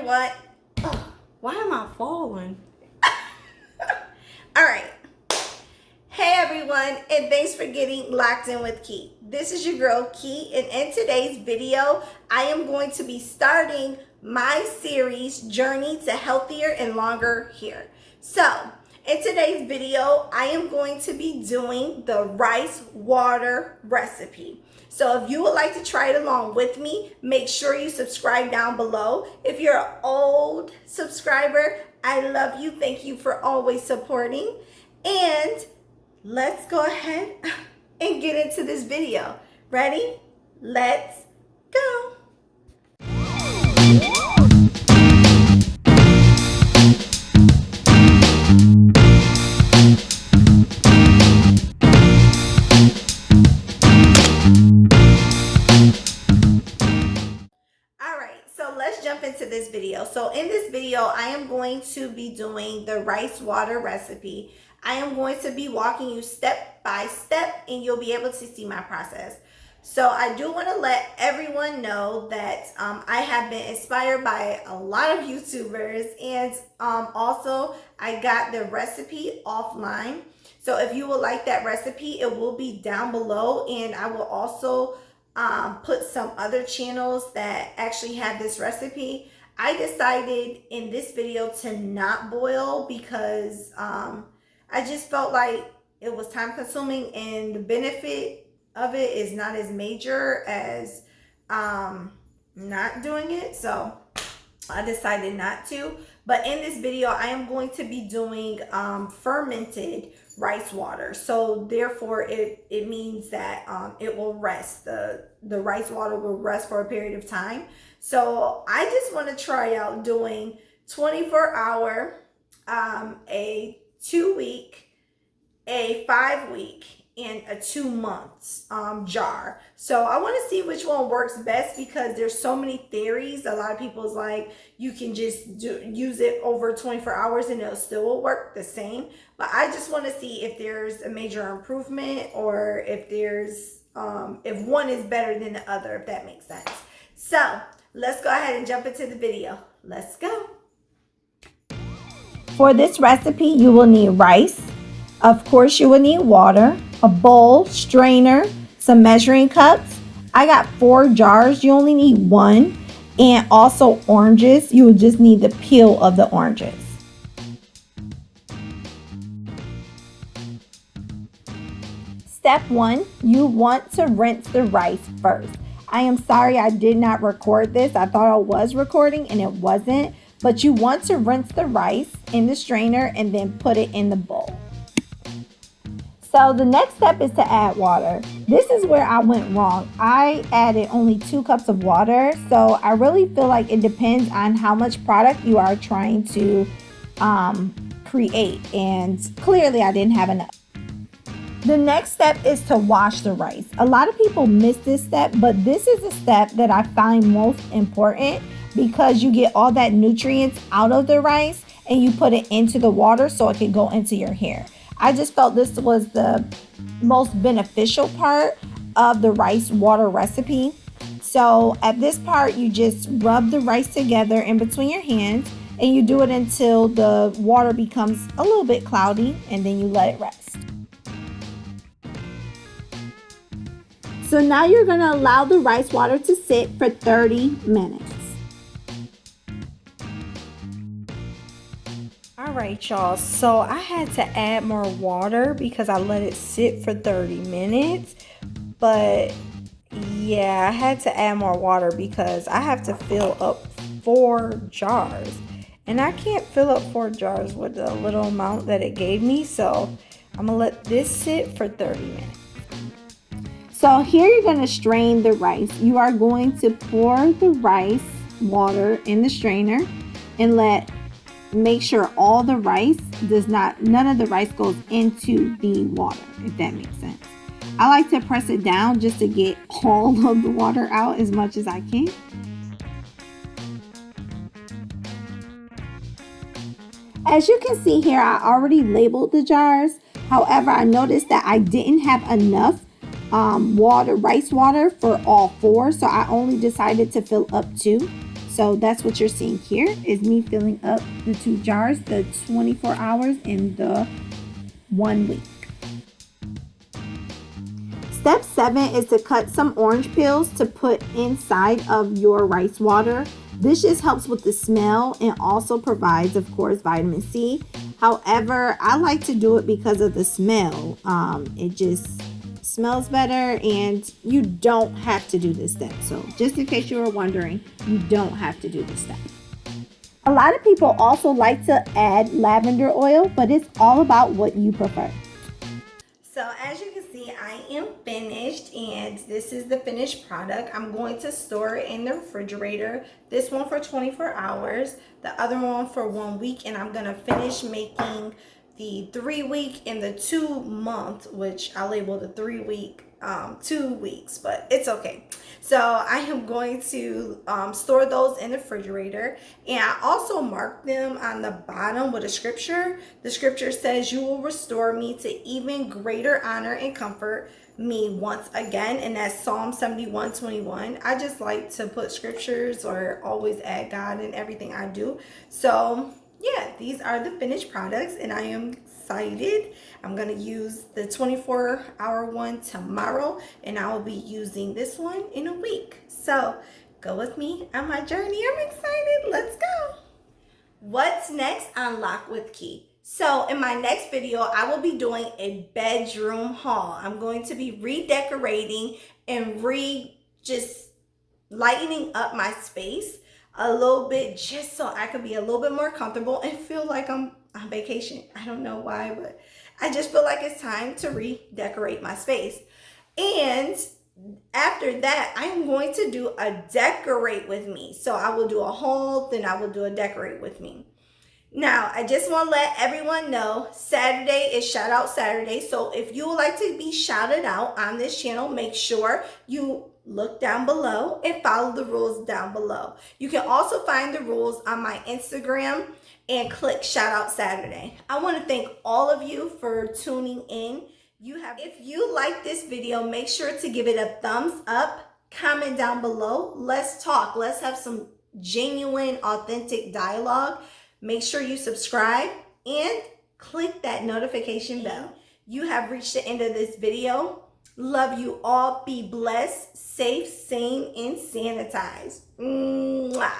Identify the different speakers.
Speaker 1: everyone. Oh, why am I falling? All right. Hey everyone, and thanks for getting locked in with Key. This is your girl Key, and in today's video, I am going to be starting my series, Journey to Healthier and Longer Hair. So, in today's video, I am going to be doing the rice water recipe. So if you would like to try it along with me, make sure you subscribe down below. If you're an old subscriber, I love you. Thank you for always supporting. And let's go ahead and get into this video. Ready? Let's go. Into this video. So in this video, I am going to be doing the rice water recipe. I am going to be walking you step by step, and you'll be able to see my process. So I do want to let everyone know that I have been inspired by a lot of YouTubers, and also I got the recipe offline. So if you would like that recipe, it will be down below, and I will also put some other channels that actually have this recipe. I decided in this video to not boil because I just felt like it was time consuming, and the benefit of it is not as major as not doing it. So I decided not to. But in this video, I am going to be doing fermented rice water. So therefore, it means that it will rest. The rice water will rest for a period of time. So I just want to try out doing 24-hour, a 2-week, a 5-week, and a 2 months jar. So I want to see which one works best, because there's so many theories. A lot of people's like, you can just use it over 24 hours and it'll still work the same. But I just want to see if there's a major improvement, or if there's if one is better than the other, if that makes sense. So let's go ahead and jump into the video. Let's go. For this recipe, you will need rice. Of course, you will need water, a bowl, strainer, some measuring cups. I got 4 jars. You only need 1. And also oranges. You will just need the peel of the oranges. Step 1, you want to rinse the rice first. I am sorry I did not record this. I thought I was recording and it wasn't. But you want to rinse the rice in the strainer and then put it in the bowl. So the next step is to add water. This is where I went wrong. I added only 2 cups of water. So I really feel like it depends on how much product you are trying to create. And clearly I didn't have enough. The next step is to wash the rice. A lot of people miss this step, but this is a step that I find most important, because you get all that nutrients out of the rice and you put it into the water so it can go into your hair. I just felt this was the most beneficial part of the rice water recipe. So at this part, you just rub the rice together in between your hands, and you do it until the water becomes a little bit cloudy, and then you let it rest. So now you're going to allow the rice water to sit for 30 minutes. All right, y'all, so I had to add more water because I let it sit for 30 minutes. But yeah, I had to add more water because I have to fill up 4 jars. And I can't fill up 4 jars with the little amount that it gave me. So I'm going to let this sit for 30 minutes. So here you're going to strain the rice. You are going to pour the rice water in the strainer and make sure all the rice none of the rice goes into the water, if that makes sense. I like to press it down just to get all of the water out as much as I can. As you can see here, I already labeled the jars. However, I noticed that I didn't have enough rice water for all 4, so I only decided to fill up 2. So So that's what you're seeing here is me filling up the 2 jars, the 24 hours and the 1 week. Step 7 is to cut some orange peels to put inside of your rice water. This just helps with the smell and also provides, of course, vitamin C. However, I like to do it because of the smell. It just smells better and you don't have to do this step. So just in case you were wondering, you don't have to do this step. A lot of people also like to add lavender oil, but it's all about what you prefer. So as you can see, I am finished and this is the finished product. I'm going to store it in the refrigerator. This one for 24 hours, the other one for 1 week, and I'm gonna finish making the 3 week and the 2 month, which I label the 3 week 2 weeks, but it's okay. So I am going to store those in the refrigerator, and I also mark them on the bottom with a scripture. The scripture says, "You will restore me to even greater honor and comfort me once again," and that's Psalm 71:21. I just like to put scriptures or always add God in everything I do. So yeah, these are the finished products and I am excited. I'm gonna use the 24-hour one tomorrow and I will be using this one in a week. So go with me on my journey. I'm excited. Let's go. What's next on Lock with Key? So in my next video, I will be doing a bedroom haul. I'm going to be redecorating and just lightening up my space a little bit just so I could be a little bit more comfortable and feel like I'm on vacation. I don't know why, but I just feel like it's time to redecorate my space. And after that, I am going to do a decorate with me. So I will do a haul, then I will do a decorate with me. Now, I just want to let everyone know Saturday is Shout Out Saturday. So if you would like to be shouted out on this channel, make sure you look down below and follow the rules down below. You can also find the rules on my Instagram and click Shout Out Saturday. I want to thank all of you for tuning in. If you like this video, make sure to give it a thumbs up, comment down below. Let's talk. Let's have some genuine, authentic dialogue. Make sure you subscribe and click that notification bell. You have reached the end of this video. Love you all. Be blessed, safe, sane, and sanitized. Mwah.